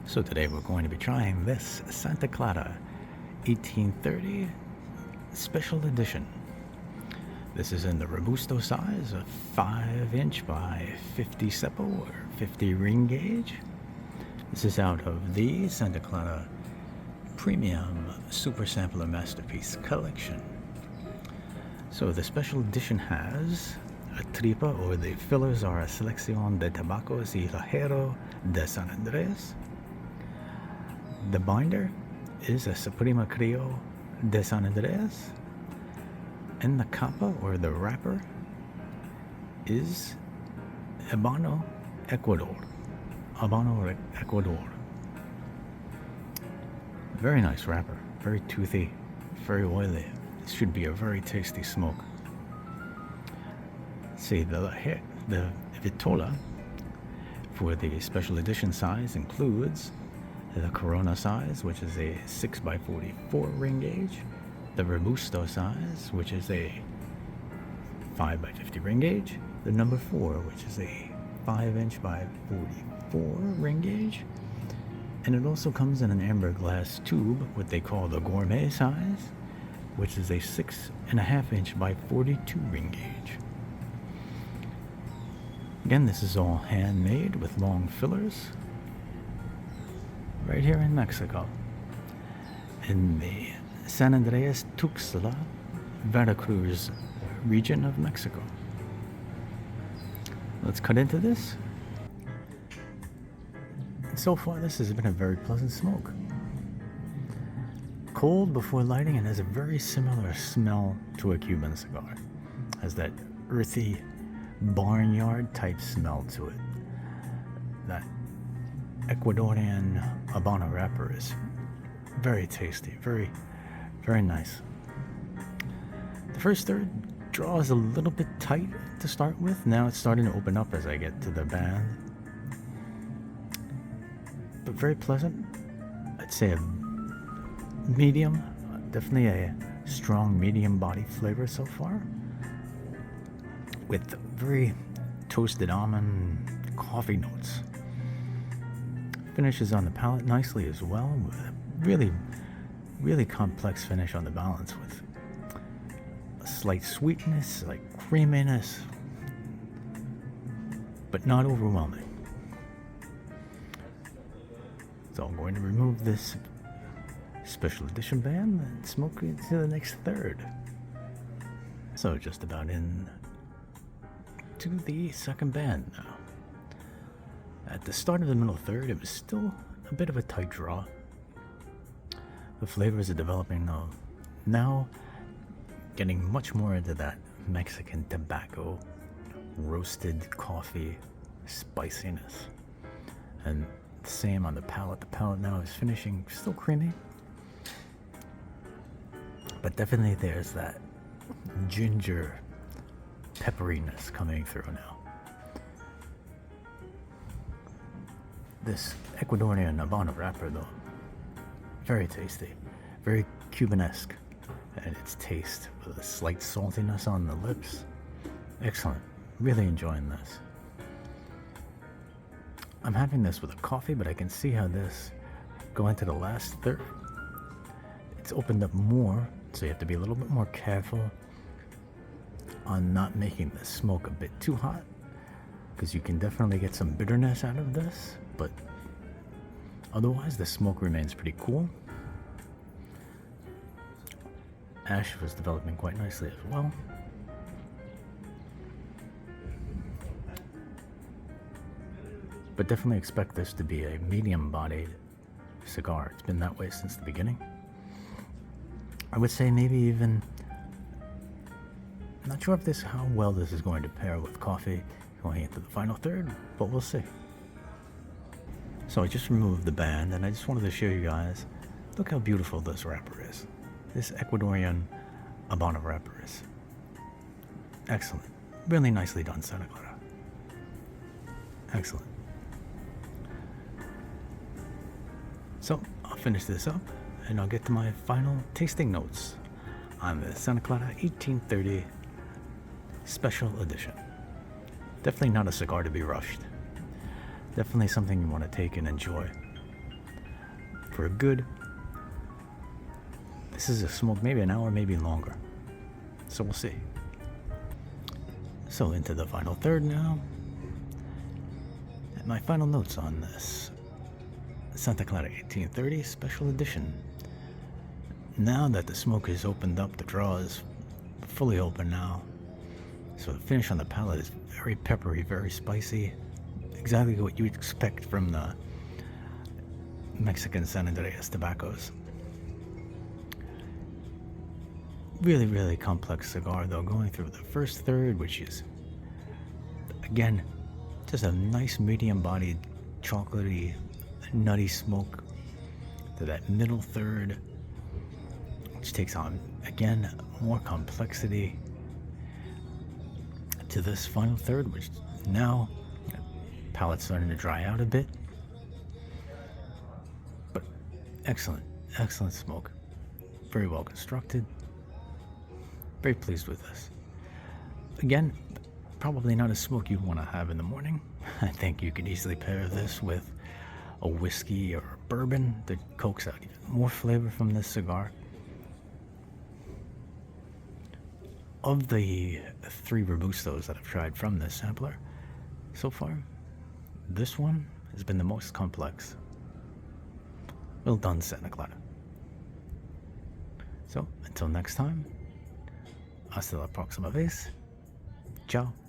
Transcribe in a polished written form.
So today we're going to be trying this Santa Clara 1830 Special Edition. This is in the Robusto size, a 5-inch by 50 seppo or 50 ring gauge. This is out of the Santa Clara Premium Super Sampler Masterpiece Collection. So the special edition has a tripa, or the fillers are a Selección de Tabacos y Ligero de San Andres. The binder is a Suprema Creole de San Andres. And the capa, or the wrapper, is Habano, Ecuador. Habano, Ecuador. Very nice wrapper. Very toothy, very oily. This should be a very tasty smoke. See, the vitola for the special edition size includes the Corona size, which is a 6x44 ring gauge, the Robusto size, which is a 5x50 ring gauge, the number 4, which is a 5-inch by 44 ring gauge, and it also comes in an amber glass tube, what they call the gourmet size, which is a 6.5-inch by 42 ring gauge. Again, this is all handmade with long fillers right here in Mexico, in the San Andres Tuxtla, Veracruz region of Mexico. Let's cut into this. So far, this has been a very pleasant smoke. Cold before lighting and has a very similar smell to a Cuban cigar. Has that earthy barnyard type smell to it. That Ecuadorian Habano wrapper is very tasty, very, very nice. The first third draws a little bit tight to start with. Now it's starting to open up as I get to the band. But very pleasant. I'd say a medium, definitely a strong medium body flavor so far, with very toasted almond coffee notes. Finishes on the palate nicely as well, with a really, really complex finish on the balance, with a slight sweetness, like creaminess, but not overwhelming. So I'm going to remove this special edition band and smoke it to the next third. So just about in to the second band now. At the start of the middle third, it was still a bit of a tight draw. The flavors are developing though. Now getting much more into that Mexican tobacco, roasted coffee spiciness. And the same on the palate. The palate now is finishing still creamy, but definitely there's that ginger pepperiness coming through now. This Ecuadorian Habano wrapper, though, very tasty, very Cubanesque in its taste, with a slight saltiness on the lips. Excellent. Really enjoying this. I'm having this with a coffee, but I can see how this going to the last third, it's opened up more, so you have to be a little bit more careful on not making the smoke a bit too hot, because you can definitely get some bitterness out of this, but otherwise the smoke remains pretty cool. Ash was developing quite nicely as well. But definitely expect this to be a medium-bodied cigar. It's been that way since the beginning. I would say maybe even, I'm not sure if how well this is going to pair with coffee going into the final third, but we'll see. So I just removed the band, and I just wanted to show you guys, look how beautiful this wrapper is. This Ecuadorian Habano wrapper is excellent. Really nicely done, Santa Clara. Excellent. So I'll finish this up, and I'll get to my final tasting notes on the Santa Clara 1830 Special Edition. Definitely not a cigar to be rushed. Definitely something you want to take and enjoy. for a good, this is a smoke maybe an hour, maybe longer. So we'll see. So into the final third now. And my final notes on this Santa Clara 1830 Special Edition. Now that the smoke is opened up, the draw is fully open now. So the finish on the palate is very peppery, very spicy. Exactly what you would expect from the Mexican San Andreas tobaccos. Really, really complex cigar though, going through the first third, which is, again, just a nice medium-bodied, chocolatey, nutty smoke, to that middle third, which takes on, again, more complexity, to this final third, which now, palate's starting to dry out a bit, but excellent, excellent smoke, very well constructed. Very pleased with this. Again, probably not a smoke you'd want to have in the morning. I think you could easily pair this with a whiskey or a bourbon that coax out even more flavor from this cigar. Of the 3 Robustos that I've tried from this sampler so far, this one has been the most complex. Well done, Santa Clara. So, until next time, hasta la próxima vez. Ciao.